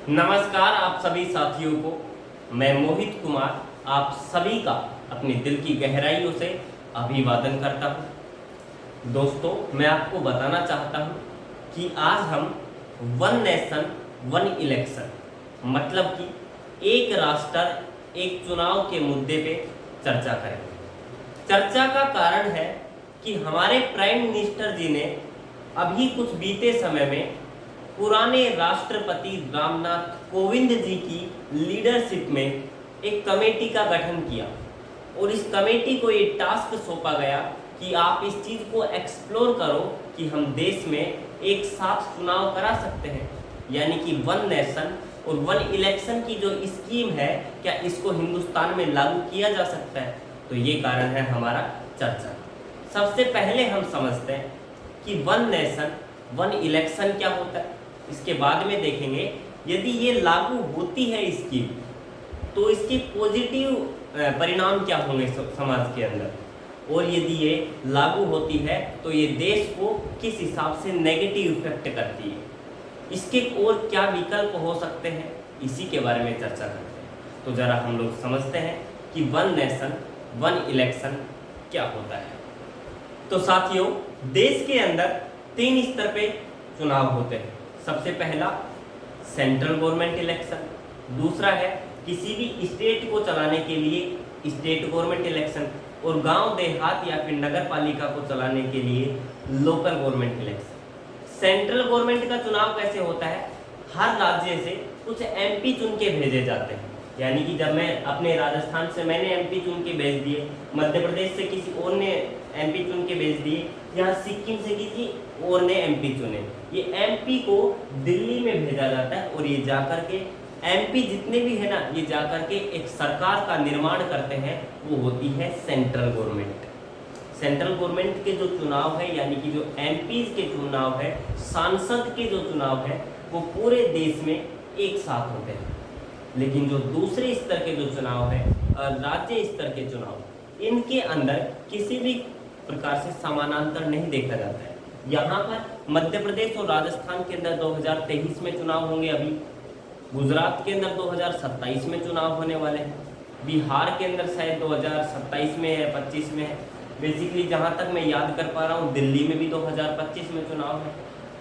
नमस्कार आप सभी साथियों को मैं मोहित कुमार आप सभी का अपने दिल की गहराइयों से अभिवादन करता हूँ। दोस्तों, मैं आपको बताना चाहता हूँ कि आज हम वन नेशन वन इलेक्शन मतलब कि एक राष्ट्र एक चुनाव के मुद्दे पे चर्चा करेंगे। चर्चा का कारण है कि हमारे प्राइम मिनिस्टर जी ने अभी कुछ बीते समय में पुराने राष्ट्रपति रामनाथ कोविंद जी की लीडरशिप में एक कमेटी का गठन किया और इस कमेटी को ये टास्क सौंपा गया कि आप इस चीज़ को एक्सप्लोर करो कि हम देश में एक साथ चुनाव करा सकते हैं, यानी कि वन नेशन और वन इलेक्शन की जो स्कीम है क्या इसको हिंदुस्तान में लागू किया जा सकता है। तो ये कारण है हमारा चर्चा। सबसे पहले हम समझते हैं कि वन नेशन वन इलेक्शन क्या होता है, इसके बाद में देखेंगे यदि ये लागू होती है स्कीम तो इसके पॉजिटिव परिणाम क्या होंगे समाज के अंदर, और यदि ये लागू होती है तो ये देश को किस हिसाब से नेगेटिव इफेक्ट करती है, इसके और क्या विकल्प हो सकते हैं, इसी के बारे में चर्चा करते हैं। तो ज़रा हम लोग समझते हैं कि वन नेशन वन इलेक्शन क्या होता है। तो साथियों, देश के अंदर 3 स्तर पे चुनाव होते हैं। सबसे पहला सेंट्रल गवर्नमेंट इलेक्शन, दूसरा है किसी भी स्टेट को चलाने के लिए स्टेट गवर्नमेंट इलेक्शन, और गांव देहात या फिर नगर पालिका को चलाने के लिए local government election. Central government का चुनाव कैसे होता है, हर राज्य से कुछ एमपी चुन के भेजे जाते हैं, यानी कि जब मैं अपने राजस्थान से मैंने एमपी चुन के भेज दिए, मध्य प्रदेश से किसी और ने एमपी चुन के भेज दिए, यहाँ सिक्किम से किसी और ने एमपी चुने, ये एमपी को दिल्ली में भेजा जाता है और ये जाकर के एमपी जितने भी है ना, ये जाकर के एक सरकार का निर्माण करते हैं, वो होती है सेंट्रल गवर्नमेंट। सेंट्रल गवर्नमेंट के जो चुनाव है, यानी कि जो एमपीज के चुनाव है, सांसद के जो चुनाव है, वो पूरे देश में एक साथ होते हैं। लेकिन जो दूसरे स्तर के जो चुनाव है, राज्य स्तर के चुनाव, इनके अंदर किसी भी प्रकार से समानांतर नहीं देखा जाता है। यहाँ पर मध्य प्रदेश और राजस्थान के अंदर 2023 में चुनाव होंगे, अभी गुजरात के अंदर 2027 में चुनाव होने वाले हैं, बिहार के अंदर शायद 2027 में है, 25 में है। बेसिकली जहाँ तक मैं याद कर पा रहा हूँ, दिल्ली में भी 2025 में चुनाव है,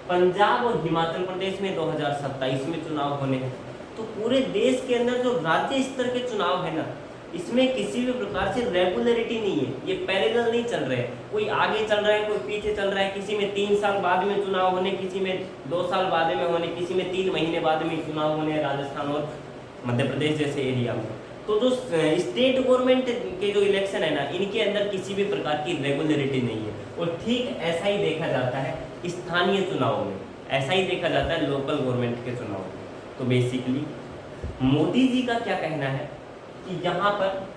पंजाब और हिमाचल प्रदेश में 2027 में चुनाव होने हैं। तो पूरे देश के अंदर जो राज्य स्तर के चुनाव है ना, इसमें किसी भी प्रकार से रेगुलरिटी नहीं है, ये पैरेलल नहीं चल रहे हैं, कोई आगे चल रहा है कोई पीछे चल रहा है, किसी में 3 साल बाद में चुनाव होने, किसी में 2 साल बाद में होने, किसी में 3 महीने बाद में चुनाव होने, राजस्थान और मध्य प्रदेश जैसे एरिया में। तो जो स्टेट गवर्नमेंट के जो इलेक्शन है ना, इनके अंदर किसी भी प्रकार की रेगुलरिटी नहीं है, और ठीक ऐसा ही देखा जाता है स्थानीय चुनाव में, ऐसा ही देखा जाता है लोकल गवर्नमेंट के चुनाव में। तो बेसिकली मोदी जी का क्या कहना है कि यहाँ पर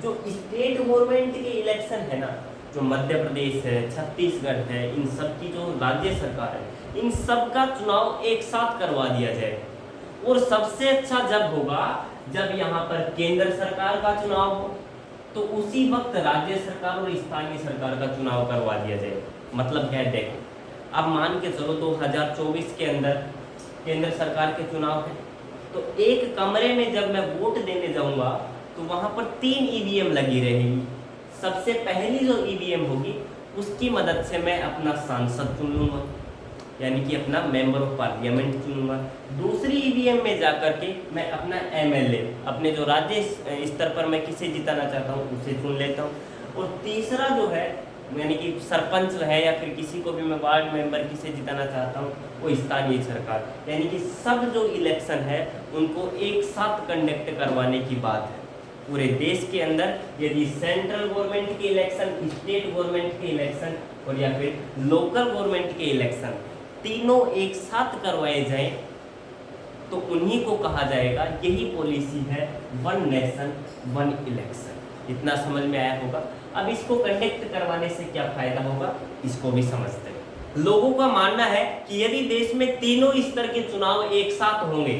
जो स्टेट गवर्नमेंट के इलेक्शन है ना, जो मध्य प्रदेश है, छत्तीसगढ़ है, इन सब की जो राज्य सरकार है, इन सब का चुनाव एक साथ करवा दिया जाए। और सबसे अच्छा जब होगा जब यहाँ पर केंद्र सरकार का चुनाव हो, तो उसी वक्त राज्य सरकार और स्थानीय सरकार का चुनाव करवा दिया जाए। मतलब क्या है, देखो अब मान के चलो 2024 के अंदर केंद्र सरकार के चुनाव है, तो एक कमरे में जब मैं वोट देने जाऊंगा तो वहां पर 3 ईवीएम लगी रहेगी। सबसे पहली जो ईवीएम होगी उसकी मदद से मैं अपना सांसद चुन लूँगा, यानी कि अपना मेंबर ऑफ पार्लियामेंट चुनूंगा। दूसरी ईवीएम में जाकर के मैं अपना एमएलए, अपने जो राज्य स्तर पर मैं किसे जिताना चाहता हूँ उसे चुन लेता हूँ। और तीसरा जो है, यानी कि सरपंच है या फिर किसी को भी मैं वार्ड मेंबर किसे जिताना चाहता हूँ, वो स्थानीय सरकार, यानी कि सब जो इलेक्शन है उनको एक साथ कंडक्ट करवाने की बात है पूरे देश के अंदर। यदि सेंट्रल गवर्नमेंट के इलेक्शन, स्टेट गवर्नमेंट के इलेक्शन और या फिर लोकल गवर्नमेंट के इलेक्शन तीनों एक साथ करवाए जाएं तो उन्हीं को कहा जाएगा, यही पॉलिसी है वन नेशन वन इलेक्शन। इतना समझ में आया होगा। अब इसको कंडक्ट करवाने से क्या फायदा होगा, इसको भी समझते हैं। लोगों का मानना है कि यदि देश में तीनों स्तर के चुनाव एक साथ होंगे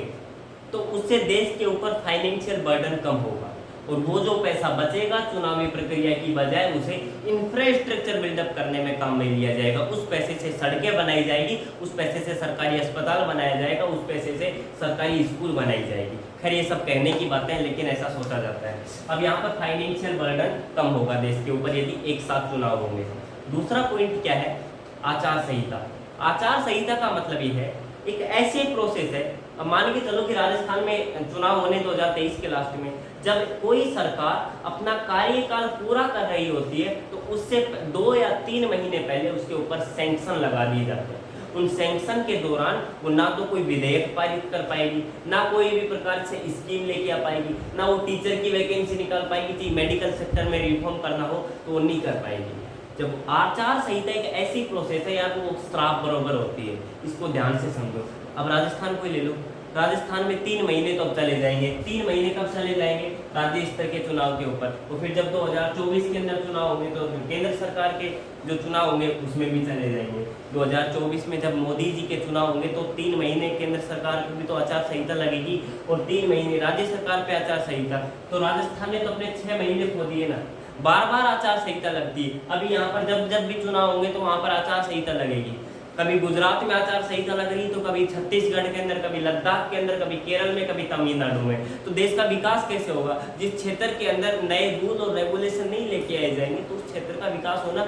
तो उससे देश के ऊपर फाइनेंशियल बर्डन कम होगा, और वो जो पैसा बचेगा चुनावी प्रक्रिया की बजाय उसे इंफ्रास्ट्रक्चर बिल्डअप करने में काम में लिया जाएगा। उस पैसे से सड़कें बनाई जाएगी, उस पैसे से सरकारी अस्पताल बनाया जाएगा, उस पैसे से सरकारी स्कूल बनाई जाएगी। खैर ये सब कहने की बातें हैं, लेकिन ऐसा सोचा जाता है। अब यहाँ पर फाइनेंशियल बर्डन कम होगा देश के ऊपर यदि एक साथ चुनाव होंगे। दूसरा पॉइंट क्या है? आचार संहिता। आचार संहिता का मतलब ये है एक ऐसे प्रोसेस है, अब मान के चलो कि राजस्थान में चुनाव होने 2023 के लास्ट में, जब कोई सरकार अपना कार्यकाल पूरा कर रही होती है तो उससे 2 या 3 महीने पहले उसके ऊपर सैंक्शन लगा दिए जाते हैं। उन सैंक्शन के दौरान वो ना तो कोई विधेयक पारित कर पाएगी, ना कोई भी प्रकार से स्कीम लेके आ पाएगी, ना वो टीचर की वैकेंसी निकाल पाएगी, चाहे मेडिकल सेक्टर में रिफॉर्म करना हो तो वो नहीं कर पाएगी। जब आचार संहिता एक ऐसी प्रोसेस है यार, वो श्राप बरोबर होती है, इसको ध्यान से समझो। अब राजस्थान को ही ले लो, राजस्थान में 3 महीने तो अब चले जाएंगे। 3 महीने कब चले जाएंगे? राज्य स्तर के चुनाव के ऊपर। तो फिर जब 2024 के अंदर चुनाव होंगे तो केंद्र सरकार के जो चुनाव होंगे उसमें भी चले जाएंगे। 2024 में जब मोदी जी के चुनाव होंगे तो 3 महीने केंद्र सरकार की भी तो आचार संहिता लगेगी और 3 महीने राज्य सरकार पे आचार संहिता। तो राजस्थान ने तो अपने 6 महीने खो दिए ना, बार बार आचार संहिता लगती है। अभी यहाँ पर जब भी चुनाव होंगे तो वहाँ पर आचार संहिता लगेगी। कभी गुजरात में आचार संहिता लग रही तो कभी छत्तीसगढ़ के अंदर, कभी लद्दाख के अंदर, कभी केरल में, कभी तमिलनाडु में। तो देश का विकास कैसे होगा? जिस क्षेत्र के अंदर नए रूल और रेगुलेशन नहीं लेके आए जाएंगे तो उस क्षेत्र का विकास होना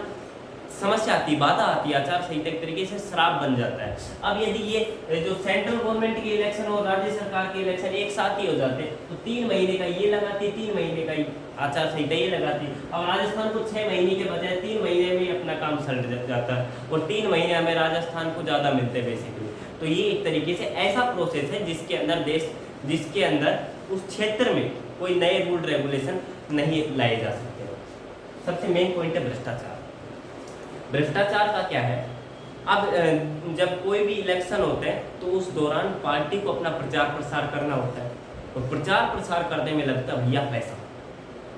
समस्या आती, बाधा आती है। आचार संहिता एक तरीके से श्राप बन जाता है। अब यदि ये जो सेंट्रल गवर्नमेंट के इलेक्शन और राज्य सरकार के इलेक्शन एक साथ ही हो जाते तो 3 महीने का ये लगाती, 3 महीने का ही आचार संहिता ये लगाती। अब राजस्थान को 6 महीने के बजाय 3 महीने में ही अपना काम सल्ट जाता है और 3 महीने हमें राजस्थान को ज़्यादा मिलते हैं बेसिकली। तो ये एक तरीके से ऐसा प्रोसेस है जिसके अंदर उस क्षेत्र में कोई नए रूल रेगुलेशन नहीं लाए जा सकते। सबसे मेन पॉइंट है भ्रष्टाचार। भ्रष्टाचार का क्या है? अब जब कोई भी इलेक्शन होते हैं तो उस दौरान पार्टी को अपना प्रचार प्रसार करना होता है और प्रचार प्रसार करने में लगता है भैया पैसा।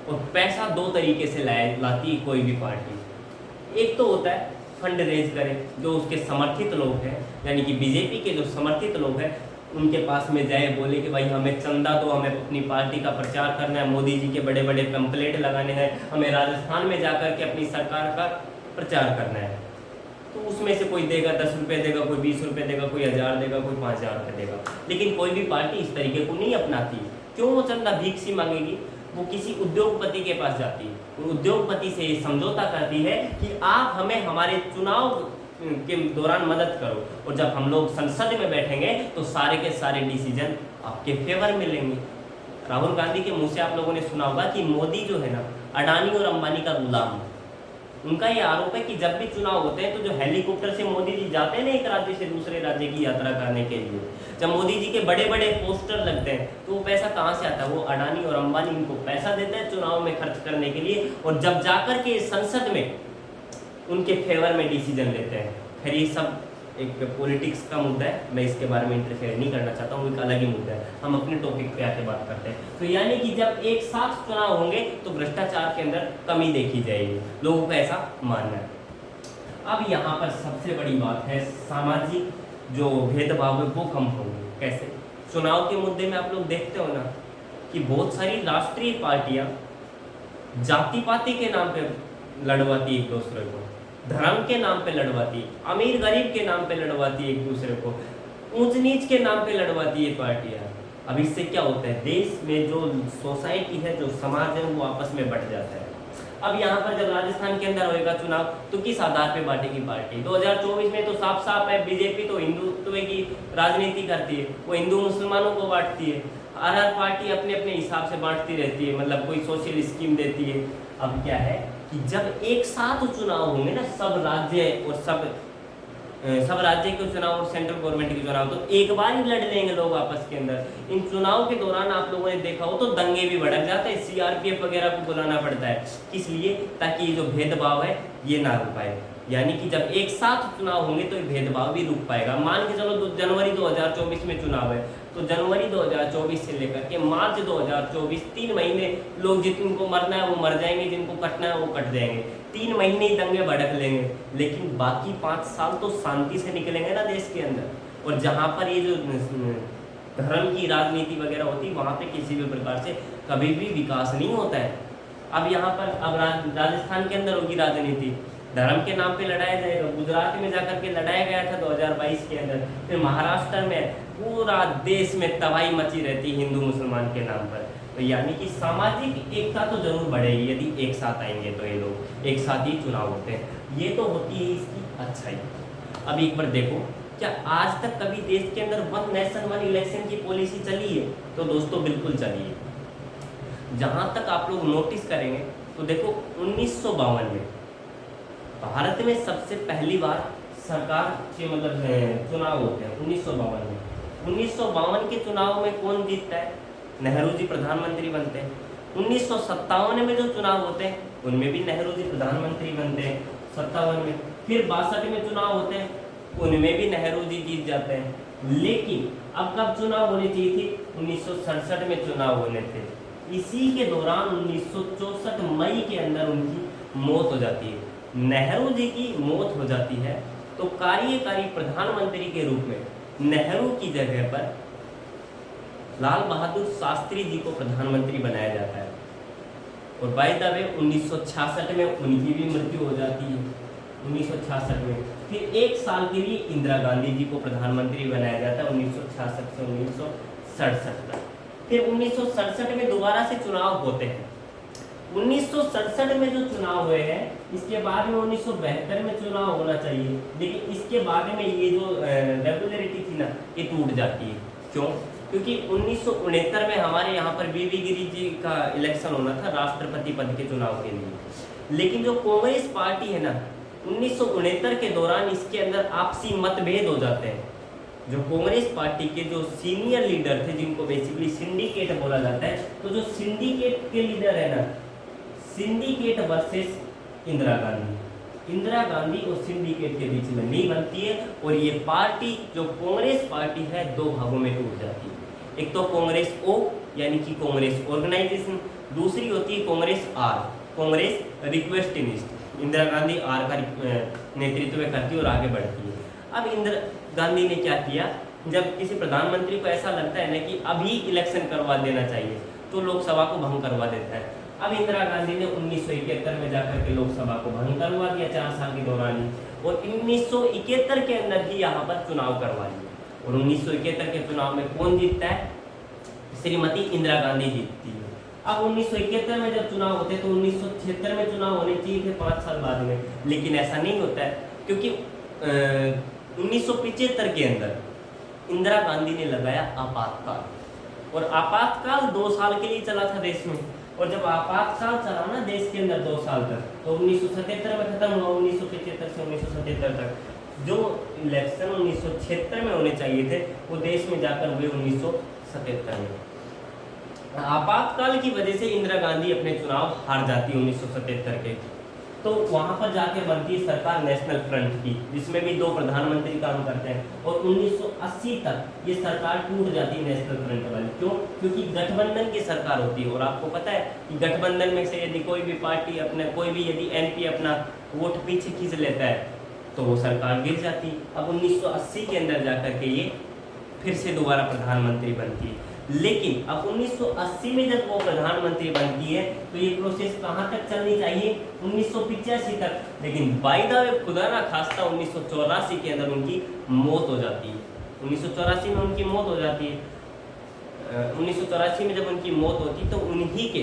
और पैसा 2 तरीके से लाती है कोई भी पार्टी। एक तो होता है फंड रेज करे, जो उसके समर्थित लोग हैं, यानी कि बीजेपी के जो समर्थित लोग हैं उनके पास में जाए, बोले कि भाई हमें चंदा दो, हमें अपनी पार्टी का प्रचार करना है, मोदी जी के बड़े बड़े पैम्पलेट लगाने हैं, हमें राजस्थान में जाकर के अपनी सरकार का प्रचार करना है। तो उसमें से कोई देगा 10 रुपये देगा, कोई 20 रुपये देगा, कोई 1000 देगा, कोई 5000 रुपये देगा। लेकिन कोई भी पार्टी इस तरीके को नहीं अपनाती। क्यों वो चंदा भीख सी मांगेगी? वो किसी उद्योगपति के पास जाती है, उद्योगपति से समझौता करती है कि आप हमें हमारे चुनाव के दौरान मदद करो और जब हम लोग संसद में बैठेंगे तो सारे के सारे डिसीजन आपके फेवर में लेंगे। राहुल गांधी के मुंह से आप लोगों ने सुना होगा कि मोदी जो है ना अडानी और अंबानी का गुलाम। उनका ये आरोप है कि जब भी चुनाव होते हैं तो जो हेलीकॉप्टर से मोदी जी जाते हैं ना एक राज्य से दूसरे राज्य की यात्रा करने के लिए, जब मोदी जी के बड़े बड़े पोस्टर लगते हैं तो वो पैसा कहाँ से आता है? वो अडानी और अंबानी इनको पैसा देते हैं चुनाव में खर्च करने के लिए और जब जाकर के संसद में उनके फेवर में डिसीजन लेते हैं। खैर ये सब एक पॉलिटिक्स का मुद्दा है, मैं इसके बारे में इंटरफेयर नहीं करना चाहता हूँ, एक अलग ही मुद्दा है। हम अपने टॉपिक पे आके बात करते हैं। तो यानी कि जब एक साथ चुनाव होंगे तो भ्रष्टाचार के अंदर कमी देखी जाएगी, लोगों का ऐसा मानना है। अब यहाँ पर सबसे बड़ी बात है सामाजिक जो भेदभाव है वो कम होंगे। कैसे? चुनाव के मुद्दे में आप लोग देखते हो ना कि बहुत सारी राष्ट्रीय पार्टियां जाति पाति के नाम पे लड़वाती एक दूसरे को, धर्म के नाम पे लड़वाती, अमीर गरीब के नाम पे लड़वाती एक दूसरे को, ऊंच नीच के नाम पे लड़वाती ये पार्टियां। अब इससे क्या होता है? देश में जो सोसाइटी है, जो समाज है, वो आपस में बट जाता है। अब यहाँ पर जब राजस्थान के अंदर होएगा चुनाव तो किस आधार पे बांटेगी पार्टी? 2024 में तो साफ साफ है, बीजेपी तो हिंदुत्व की राजनीति करती है, वो हिंदू मुसलमानों को बांटती है। हर पार्टी अपने अपने हिसाब से बांटती रहती है, मतलब कोई सोशल स्कीम देती है। अब क्या है कि जब एक साथ चुनाव होंगे ना, सब राज्य के चुनाव और सेंट्रल गवर्नमेंट के चुनाव, तो एक बार ही लड़ लेंगे लोग आपस के अंदर। इन चुनाव के दौरान आप लोगों ने देखा हो तो दंगे भी भड़क जाते हैं, सीआरपीएफ वगैरह को बुलाना पड़ता है। किस लिए? ताकि ये जो भेदभाव है ये ना रुक पाए। यानी कि जब एक साथ चुनाव होंगे तो ये भेदभाव भी रुक पाएगा। मान के चलो जनवरी 2024 में चुनाव है तो जनवरी 2024 से लेकर के मार्च 2024 3 महीने लोग जिनको मरना है वो मर जाएंगे, जिनको कटना है वो कट जाएंगे। 3 महीने ही दंगे भड़क लेंगे, लेकिन बाकी 5 साल तो शांति से निकलेंगे ना देश के अंदर। और जहाँ पर ये जो धर्म की राजनीति वगैरह होती, वहाँ पे किसी भी प्रकार से कभी भी विकास नहीं होता है। अब यहाँ पर अब राजस्थान के अंदर होगी राजनीति, धर्म के नाम पे लड़ाया जाएगा। गुजरात में जाकर के लड़ाया गया था 2022 के अंदर, फिर महाराष्ट्र में पूरा देश में तबाही मची रहती हिंदू मुसलमान के नाम पर। तो यानी कि सामाजिक एकता तो जरूर बढ़ेगी यदि एक साथ आएंगे, तो ये लोग एक साथ ही चुनाव होते हैं, ये तो होती है इसकी अच्छाई। अब एक बार देखो, क्या आज तक कभी देश के अंदर वन नेशन वन इलेक्शन की पॉलिसी चली है? तो दोस्तों बिल्कुल चली है। जहां तक आप लोग नोटिस करेंगे तो देखो 1952 में भारत में सबसे पहली बार सरकार के मतलब चुनाव होते हैं 1952 में। 1952 के चुनाव में कौन जीतता है? नेहरू जी प्रधानमंत्री बनते हैं। 1957 में जो चुनाव होते हैं उनमें भी नेहरू जी प्रधानमंत्री बनते हैं 57 में। फिर 62 में चुनाव होते हैं, उनमें भी नेहरू जी जीत जाते हैं। लेकिन अब कब चुनाव होने चाहिए थी? 1967 में चुनाव होने थे। इसी के दौरान 1964 मई के अंदर उनकी मौत हो जाती है। नेहरू जी की मौत हो जाती है तो कार्यकारी प्रधानमंत्री के रूप में नेहरू की जगह पर लाल बहादुर शास्त्री जी को प्रधानमंत्री बनाया जाता है। और बाय द वे 1966 में उनकी भी मृत्यु हो जाती है 1966 में। फिर एक साल के लिए इंदिरा गांधी जी को प्रधानमंत्री बनाया जाता है 1966 से 1967 तक। फिर 1967 में दोबारा से चुनाव होते हैं। 1967 में जो चुनाव हुए हैं, इसके बाद में 1972 में चुनाव होना चाहिए, लेकिन इसके बाद में ये जो रेगुलरिटी थी ना, ये टूट जाती है। क्यों? क्योंकि 1969 में हमारे यहाँ पर बीवी गिरी जी का इलेक्शन होना था राष्ट्रपति पद के चुनाव के लिए। लेकिन जो कांग्रेस पार्टी है ना, 1969 के दौरान इसके अंदर आपसी मतभेद हो जाते हैं। जो कांग्रेस पार्टी के जो सीनियर लीडर थे, जिनको बेसिकली सिंडिकेट बोला जाता है, तो जो सिंडिकेट के लीडर है ना, सिंडिकेट वर्सेस इंदिरा गांधी और सिंडिकेट के बीच में नहीं बनती है, और ये पार्टी जो कांग्रेस पार्टी है दो भागों में टूट जाती है। एक तो कांग्रेस ओ यानी कि कांग्रेस ऑर्गेनाइजेशन, दूसरी होती है कांग्रेस आर, कांग्रेस रिक्वेस्टनिस्ट। इंदिरा गांधी आर का नेतृत्व करती है और आगे बढ़ती है। अब इंदिरा गांधी ने क्या किया, जब किसी प्रधानमंत्री को ऐसा लगता है ना कि अभी इलेक्शन करवा देना चाहिए, तो लोकसभा को भंग करवा देता है। अब इंदिरा गांधी ने 1971 में जाकर के लोकसभा को भंग करवा दिया 4 साल के दौरान ही, और 1971 के अंदर ही यहाँ पर चुनाव करवा लिया। और 1971 के चुनाव में कौन जीतता है? श्रीमती इंदिरा गांधी जीतती है। अब 1971 में जब चुनाव होते हैं तो 1976 में चुनाव होने चाहिए थे 5 साल बाद में, लेकिन ऐसा नहीं होता है, क्योंकि 1975 के अंदर इंदिरा गांधी ने लगाया आपातकाल, और आपातकाल 2 साल के लिए चला था देश में। और जब आपातकाल चला ना देश के अंदर 2 साल तक, तो 1977 में खत्म हुआ। 1975 से 1977 तक जो इलेक्शन 1976 में होने चाहिए थे, वो देश में जाकर हुए 1977 में। आपातकाल की वजह से इंदिरा गांधी अपने चुनाव हार जाती है 1977 के। तो वहां पर जाके बनती है सरकार नेशनल फ्रंट की, जिसमें भी 2 प्रधानमंत्री काम करते हैं। और 1980 तक ये सरकार टूट जाती है नेशनल फ्रंट वाली। क्यों? क्योंकि गठबंधन की सरकार होती है, और आपको पता है कि गठबंधन में से यदि कोई भी पार्टी अपना कोई भी यदि एमपी अपना वोट पीछे खींच लेता है तो वो सरकार गिर जाती है। अब 1980 के अंदर जाकर के ये फिर से दोबारा प्रधानमंत्री बनती है। लेकिन अब 1980 में जब वो प्रधानमंत्री बनती है तो ये प्रोसेस कहाँ तक चलनी चाहिए? 1985 तक। लेकिन बाय द वे खुदा ना खास्ता 1984 के अंदर उनकी मौत हो जाती है। 1984 में उनकी मौत हो जाती है। 1984 में जब उनकी मौत होती तो उन्हीं के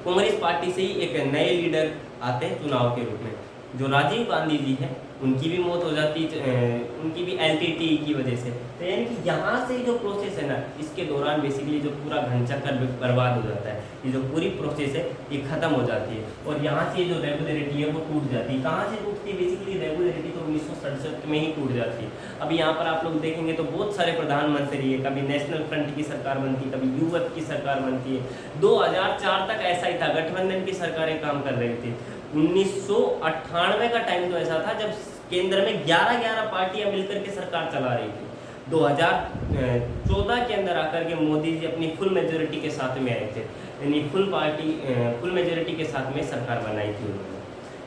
कांग्रेस पार्टी से ही एक नए लीडर आते हैं चुनाव के रूप में, जो राजीव गांधी जी हैं। उनकी भी मौत हो जाती है, उनकी भी एलटीटी की वजह से। तो यानी कि यहाँ से जो प्रोसेस है ना, इसके दौरान बेसिकली जो पूरा घनचक्कर बर्बाद हो जाता है। ये जो पूरी प्रोसेस है ये खत्म हो जाती है, और यहाँ से जो रेगुलरिटी है वो टूट जाती है। कहाँ से टूटती है? बेसिकली रेगुलरिटी तो 1967 में ही टूट जाती है। अभी यहाँ पर आप लोग देखेंगे तो बहुत सारे प्रधानमंत्री है, कभी नेशनल फ्रंट की सरकार बनती है, कभी यूएफ की सरकार बनती है। 2004 तक ऐसा ही था, गठबंधन की सरकारें काम कर रही थी। 1998 का टाइम तो ऐसा था जब केंद्र में 11 पार्टियां मिलकर के सरकार चला रही थी। 2014 के अंदर आकर के मोदी जी अपनी फुल मेजोरिटी के साथ में आए थे, यानी फुल मेजोरिटी के साथ में सरकार बनाई थी उन्होंने।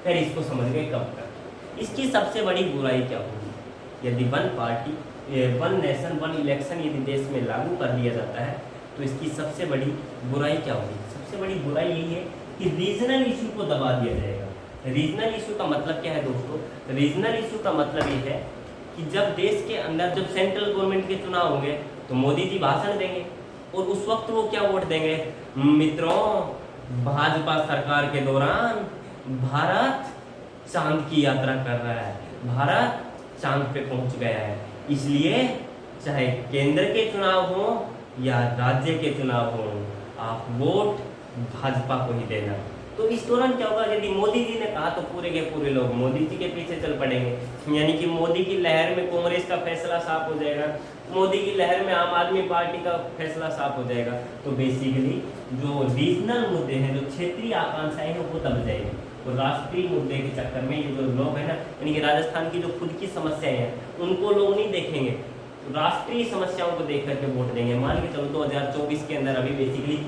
फिर इसको समझ गए कब तक। इसकी सबसे बड़ी बुराई क्या होगी? यदि one party one nation one election यदि देश में लागू कर दिया जाता है तो इसकी सबसे बड़ी बुराई क्या होगी? सबसे बड़ी बुराई यही है कि रीजनल इशू को दबा दिया जाएगा। रीजनल इशू का मतलब क्या है दोस्तों? रीजनल इशू का मतलब ये है कि जब देश के अंदर जब सेंट्रल गवर्नमेंट के चुनाव होंगे तो मोदी जी भाषण देंगे और उस वक्त वो क्या वोट देंगे? मित्रों, भाजपा सरकार के दौरान भारत चांद की यात्रा कर रहा है, भारत चांद पे पहुंच गया है, इसलिए चाहे केंद्र के चुनाव हो या राज्य के चुनाव हो, आप वोट भाजपा को ही देना। तो इस दौरान क्या होगा? यदि मोदी जी ने कहा तो पूरे के पूरे लोग मोदी जी के पीछे चल पड़ेंगे, यानी कि मोदी की लहर में कांग्रेस का फैसला साफ हो जाएगा, मोदी की लहर में आम आदमी पार्टी का फैसला साफ हो जाएगा। तो बेसिकली जो रीजनल मुद्दे हैं, जो क्षेत्रीय आकांक्षाएं हैं, वो दब जाएंगी। तो राष्ट्रीय मुद्दे के चक्कर में ये जो लोग हैं ना, यानी कि राजस्थान की जो खुद की समस्याएं हैं उनको लोग नहीं देखेंगे, राष्ट्रीय समस्याओं को देख करके वोट देंगे। मान के चलो 2024 के अंदर अभी बेसिकली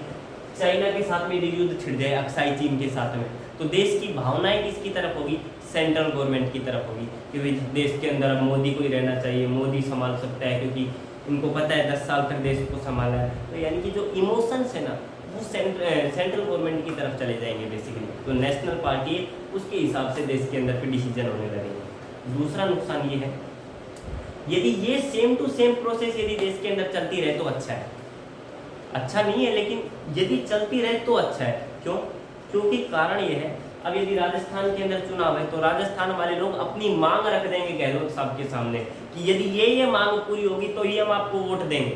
चाइना के साथ में यदि युद्ध छिड़ जाए, अक्साई चीन के साथ में, तो देश की भावनाएं किसकी तरफ होगी? सेंट्रल गवर्नमेंट की तरफ होगी कि भाई देश के अंदर अब मोदी को ही रहना चाहिए, मोदी संभाल सकता है, क्योंकि उनको पता है 10 साल तक देश को संभाला है। तो यानी कि जो इमोशंस है ना, वो सेंट्रल गवर्नमेंट की तरफ चले जाएंगे बेसिकली। तो नेशनल पार्टी है, उसके हिसाब से देश के अंदर फिर डिसीजन होने लगेंगे। दूसरा नुकसान ये है, यदि ये सेम टू सेम प्रोसेस यदि देश के अंदर चलती रहे तो अच्छा है। अच्छा नहीं है, लेकिन यदि चलती रहे तो अच्छा है। क्यों? क्योंकि कारण ये है, अब यदि राजस्थान के अंदर चुनाव है तो राजस्थान वाले लोग अपनी मांग रख देंगे गहलोत साहब के सामने कि यदि ये मांग पूरी होगी तो ही हम आपको वोट देंगे।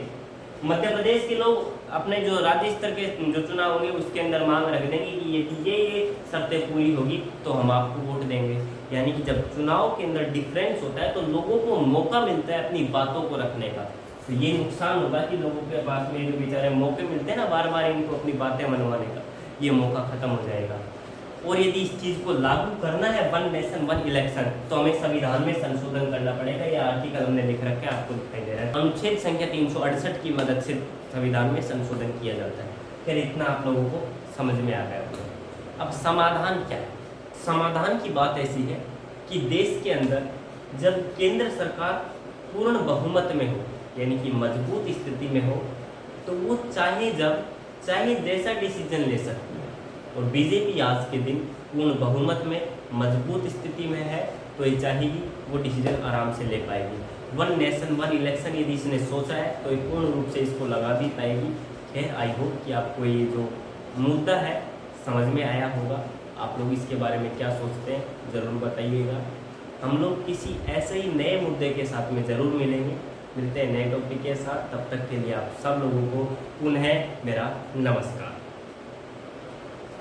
मध्य प्रदेश के लोग अपने जो राज्य स्तर के जो चुनाव होंगे उसके अंदर मांग रख देंगे कि ये शर्तें पूरी होगी तो हम आपको वोट देंगे। यानी कि जब चुनाव के अंदर डिफरेंस होता है तो लोगों को मौका मिलता है अपनी बातों को रखने का। तो ये नुकसान होगा कि लोगों के पास में जो बेचारे मौके मिलते हैं ना बार बार इनको अपनी बातें मनवाने का, ये मौका खत्म हो जाएगा। और यदि इस चीज़ को लागू करना है वन नेशन वन इलेक्शन, तो हमें संविधान में संशोधन करना पड़ेगा। यह आर्टिकल हमने लिख रखा है, आपको दिखाई दे रहा है। अनुच्छेद संख्या 368 की मदद से संविधान में संशोधन किया जाता है। फिर इतना आप लोगों को समझ में आ गया होगा। अब समाधान क्या है? समाधान की बात ऐसी है कि देश के अंदर जब केंद्र सरकार पूर्ण बहुमत में हो, यानी कि मजबूत स्थिति में हो, तो वो चाहे जैसा डिसीजन ले सकती है। और बीजेपी आज के दिन पूर्ण बहुमत में मजबूत स्थिति में है, तो ये चाहेगी वो डिसीजन आराम से ले पाएगी। वन नेशन वन इलेक्शन यदि इसने सोचा है तो ये पूर्ण रूप से इसको लगा भी पाएगी। खैर, आई होप कि आपको ये जो मुद्दा है समझ में आया होगा। आप लोग इसके बारे में क्या सोचते हैं ज़रूर बताइएगा। हम लोग किसी ऐसे ही नए मुद्दे के साथ में ज़रूर मिलते हैं नए टॉपिक के साथ। तब तक के लिए आप सब लोगों को पुनः मेरा नमस्कार।